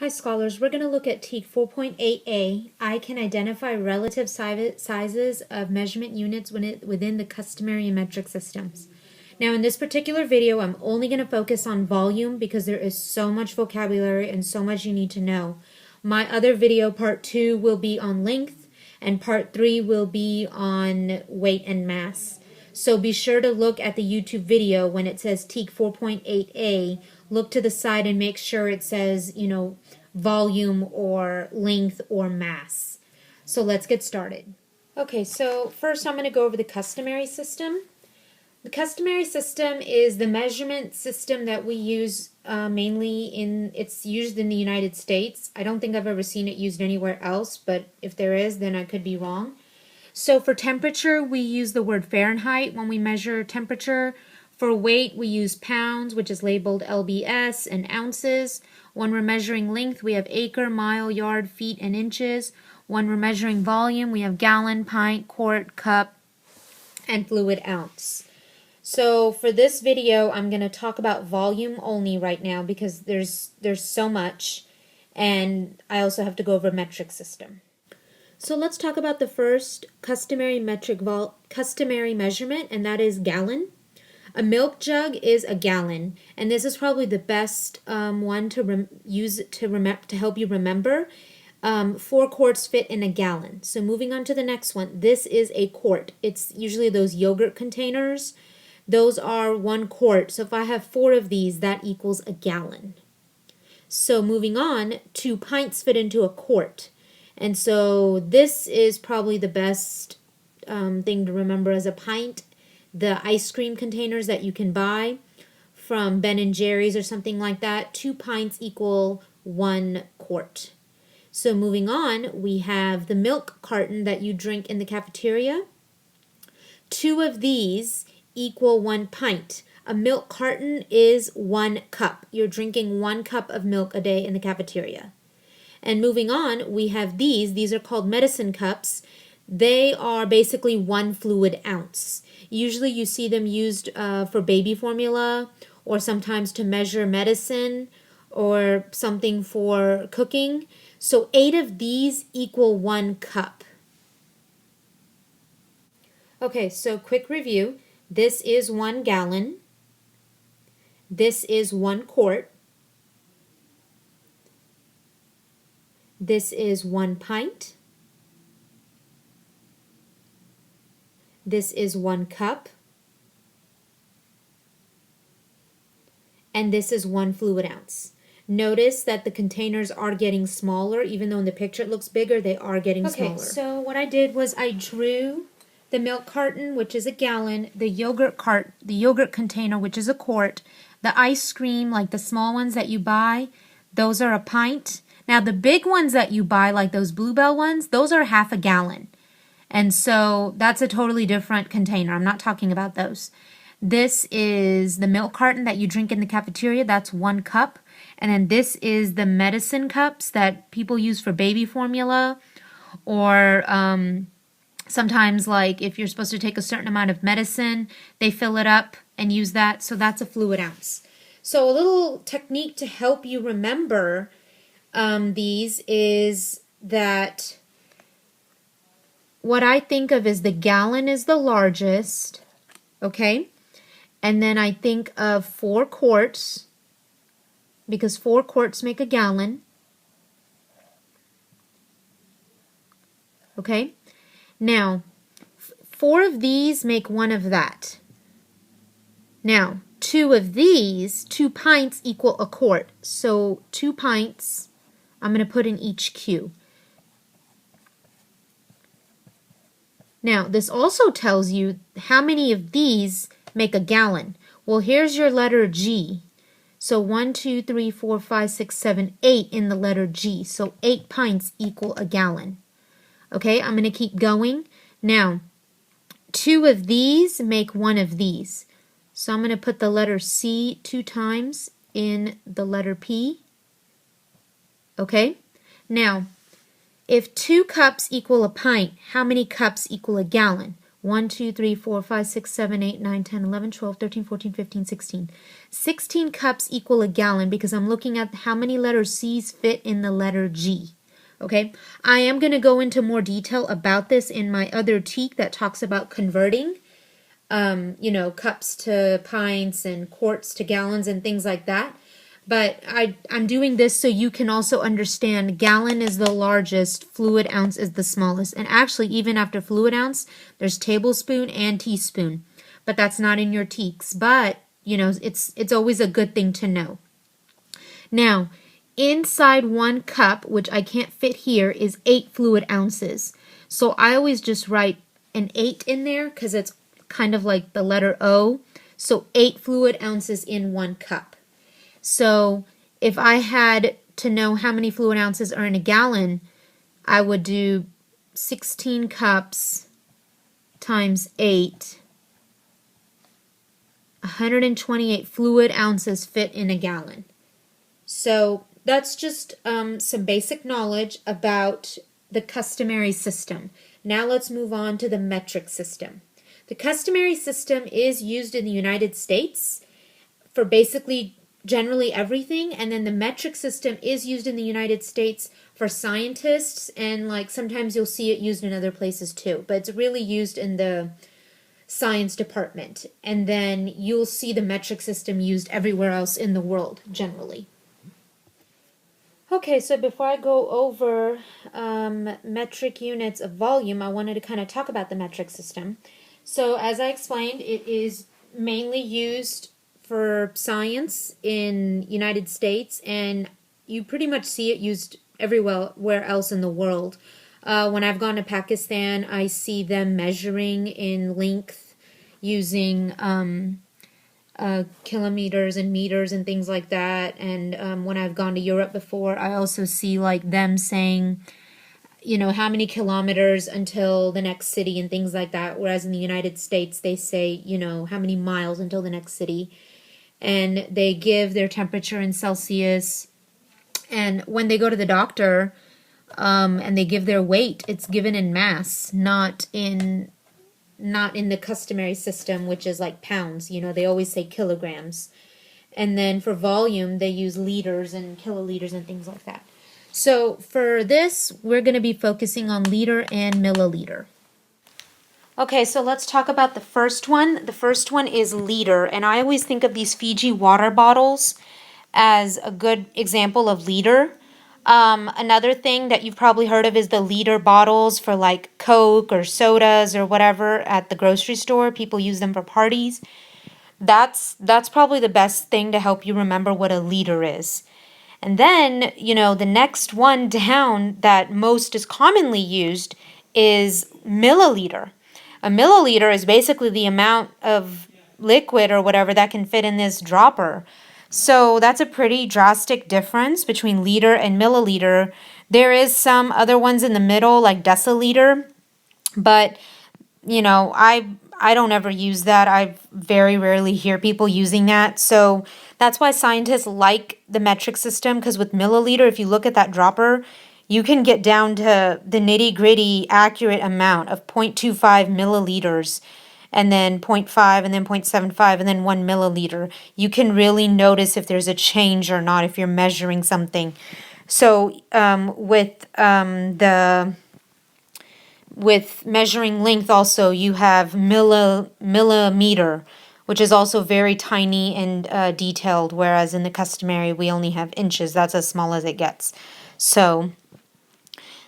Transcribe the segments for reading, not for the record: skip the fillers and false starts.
Hi scholars, we're going to look at TEK 4.8a. I can identify relative sizes of measurement units within the customary and metric systems. Now in this particular video, I'm only going to focus on volume because there is so much vocabulary and so much you need to know. My other video, part 2, will be on length and part 3 will be on weight and mass. So be sure to look at the YouTube video when it says TEK 4.8a. Look to the side and make sure it says, volume or length or mass. So let's get started. Okay, so first I'm going to go over the customary system. The customary system is the measurement system that we use it's used in the United States. I don't think I've ever seen it used anywhere else, but if there is, then I could be wrong. So for temperature, we use the word Fahrenheit when we measure temperature. For weight, we use pounds, which is labeled lbs, and ounces. When we're measuring length, we have acre, mile, yard, feet, and inches. When we're measuring volume, we have gallon, pint, quart, cup, and fluid ounce. So for this video, I'm going to talk about volume only right now because there's so much, and I also have to go over metric system. So let's talk about the first customary measurement, and that is gallon. A milk jug is a gallon, and this is probably the best one to use to help you remember. 4 quarts fit in a gallon. So moving on to the next one, this is a quart. It's usually those yogurt containers. Those are 1 quart. So if I have 4 of these, that equals a gallon. So moving on, 2 pints fit into a quart. And so this is probably the best thing to remember as a pint. The ice cream containers that you can buy from Ben & Jerry's or something like that, 2 pints equal 1 quart. So moving on, we have the milk carton that you drink in the cafeteria. 2 of these equal 1 pint. A milk carton is 1 cup. You're drinking 1 cup of milk a day in the cafeteria. And moving on, we have these are called medicine cups. They are basically 1 fluid ounce. Usually you see them used for baby formula or sometimes to measure medicine or something for cooking. So 8 of these equal 1 cup. Okay, so quick review. This is 1 gallon. This is 1 quart. This is 1 pint. This is 1 cup. And this is 1 fluid ounce. Notice that the containers are getting smaller. Even though in the picture it looks bigger, they are getting smaller. Okay, so what I did was I drew the milk carton, which is a gallon, the yogurt container, which is a quart, the ice cream, like the small ones that you buy, those are a pint. Now the big ones that you buy, like those Bluebell ones, those are half a gallon. And so that's a totally different container. I'm not talking about those. This is the milk carton that you drink in the cafeteria. That's 1 cup. And then this is the medicine cups that people use for baby formula. Or sometimes, like, if you're supposed to take a certain amount of medicine, they fill it up and use that. So that's a fluid ounce. So a little technique to help you remember these is that what I think of is the gallon is the largest, okay? And then I think of 4 quarts, because 4 quarts make a gallon, okay? Now, 4 of these make 1 of that. Now, 2 of these, 2 pints equal a quart. So 2 pints, I'm going to put in each queue. Now, this also tells you how many of these make a gallon. Well, here's your letter G. So 1, 2, 3, 4, 5, 6, 7, 8 in the letter G. So 8 pints equal a gallon. Okay, I'm going to keep going. Now, 2 of these make 1 of these. So I'm going to put the letter C 2 times in the letter P. Okay, now, if 2 cups equal a pint, how many cups equal a gallon? 1, 2, 3, 4, 5, 6, 7, 8, 9, 10, 11, 12, 13, 14, 15, 16. 16 cups equal a gallon because I'm looking at how many letter C's fit in the letter G. Okay, I am going to go into more detail about this in my other TEK that talks about converting, cups to pints and quarts to gallons and things like that. But I'm doing this so you can also understand gallon is the largest, fluid ounce is the smallest. And actually, even after fluid ounce, there's tablespoon and teaspoon. But that's not in your TEKs. But, it's always a good thing to know. Now, inside 1 cup, which I can't fit here, is 8 fluid ounces. So I always just write an 8 in there because it's kind of like the letter O. So 8 fluid ounces in 1 cup. So if I had to know how many fluid ounces are in a gallon, I would do 16 cups times 8. 128 fluid ounces fit in a gallon. So that's just some basic knowledge about the customary system. Now let's move on to the metric system. The customary system is used in the United States for basically generally everything, and then the metric system is used in the United States for scientists, and like sometimes you'll see it used in other places too, but it's really used in the science department, and then you'll see the metric system used everywhere else in the world generally. Okay, so before I go over metric units of volume, I wanted to kind of talk about the metric system. So as I explained, it is mainly used for science in United States, and you pretty much see it used everywhere else in the world. When I've gone to Pakistan, I see them measuring in length using kilometers and meters and things like that. And when I've gone to Europe before, I also see like them saying, how many kilometers until the next city and things like that. Whereas in the United States, they say, how many miles until the next city. And they give their temperature in Celsius. And when they go to the doctor and they give their weight, it's given in mass, not in the customary system, which is like pounds. They always say kilograms. And then for volume, they use liters and kiloliters and things like that. So for this, we're going to be focusing on liter and milliliter. Okay, so let's talk about the first one. The first one is liter, and I always think of these Fiji water bottles as a good example of liter. Another thing that you've probably heard of is the liter bottles for like Coke or sodas or whatever at the grocery store. People use them for parties. That's probably the best thing to help you remember what a liter is. And then, the next one down that most is commonly used is milliliter. A milliliter is basically the amount of liquid or whatever that can fit in this dropper. So that's a pretty drastic difference between liter and milliliter. There is some other ones in the middle like deciliter, but I don't ever use that. I very rarely hear people using that. So that's why scientists like the metric system, because with milliliter, if you look at that dropper, you can get down to the nitty-gritty accurate amount of 0.25 milliliters, and then 0.5, and then 0.75, and then 1 milliliter. You can really notice if there's a change or not if you're measuring something. So with measuring length also, you have millimeter, which is also very tiny and detailed, whereas in the customary, we only have inches. That's as small as it gets.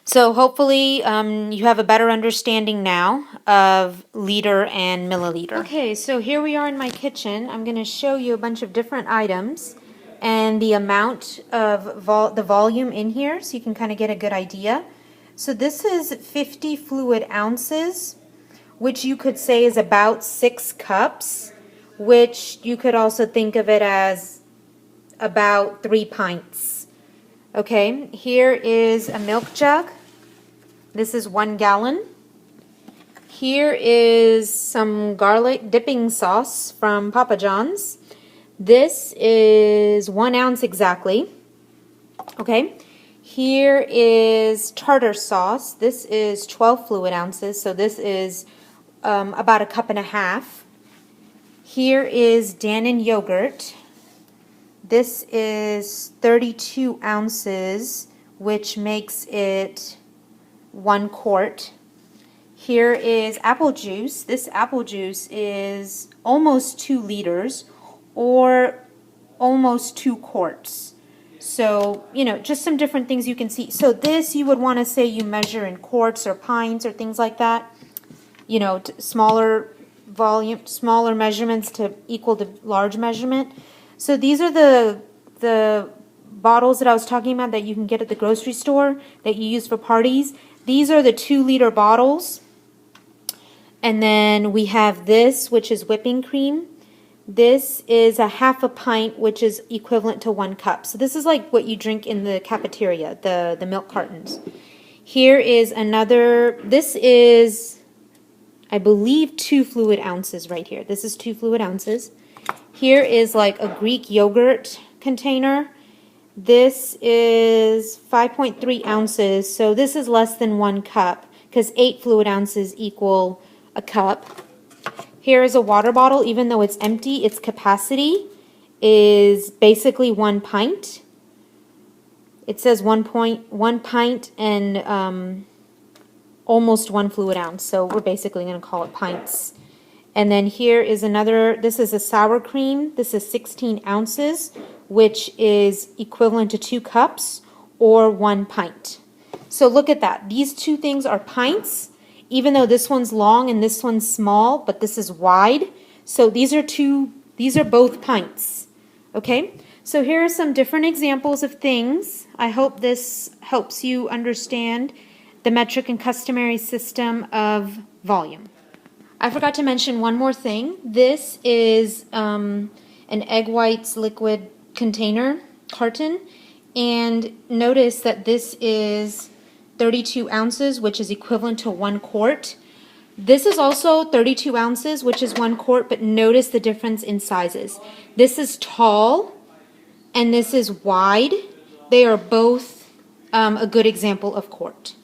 So hopefully you have a better understanding now of liter and milliliter. Okay, so here we are in my kitchen. I'm going to show you a bunch of different items and the amount of the volume in here so you can kind of get a good idea. So this is 50 fluid ounces, which you could say is about 6 cups, which you could also think of it as about 3 pints. Okay, here is a milk jug. This is 1 gallon. Here is some garlic dipping sauce from Papa John's. This is 1 ounce exactly. Okay, here is tartar sauce. This is 12 fluid ounces, so this is about a cup and a half. Here is Dannon yogurt. This is 32 ounces, which makes it 1 quart. Here is apple juice. This apple juice is almost 2 liters or almost 2 quarts. So, you know, just some different things you can see. So this you would want to say you measure in quarts or pints or things like that. You know, smaller volume, smaller measurements to equal the large measurement. So these are the bottles that I was talking about that you can get at the grocery store that you use for parties. These are the 2-liter bottles. And then we have this, which is whipping cream. This is a half a pint, which is equivalent to 1 cup. So this is like what you drink in the cafeteria, the milk cartons. Here is another, this is, I believe, 2 fluid ounces right here. This is 2 fluid ounces. Here is like a Greek yogurt container. This is 5.3 ounces, so this is less than 1 cup because 8 fluid ounces equal a cup. Here is a water bottle. Even though it's empty, its capacity is basically 1 pint. It says 1 pint and almost 1 fluid ounce, so we're basically going to call it pints. And then here is another, this is a sour cream. This is 16 ounces, which is equivalent to 2 cups or 1 pint. So look at that. These two things are pints, even though this one's long and this one's small, but this is wide. So these are both pints. Okay? So here are some different examples of things. I hope this helps you understand the metric and customary system of volume. I forgot to mention one more thing. This is an egg whites liquid container carton, and notice that this is 32 ounces, which is equivalent to 1 quart. This is also 32 ounces, which is 1 quart, but notice the difference in sizes. This is tall and this is wide. They are both a good example of quart.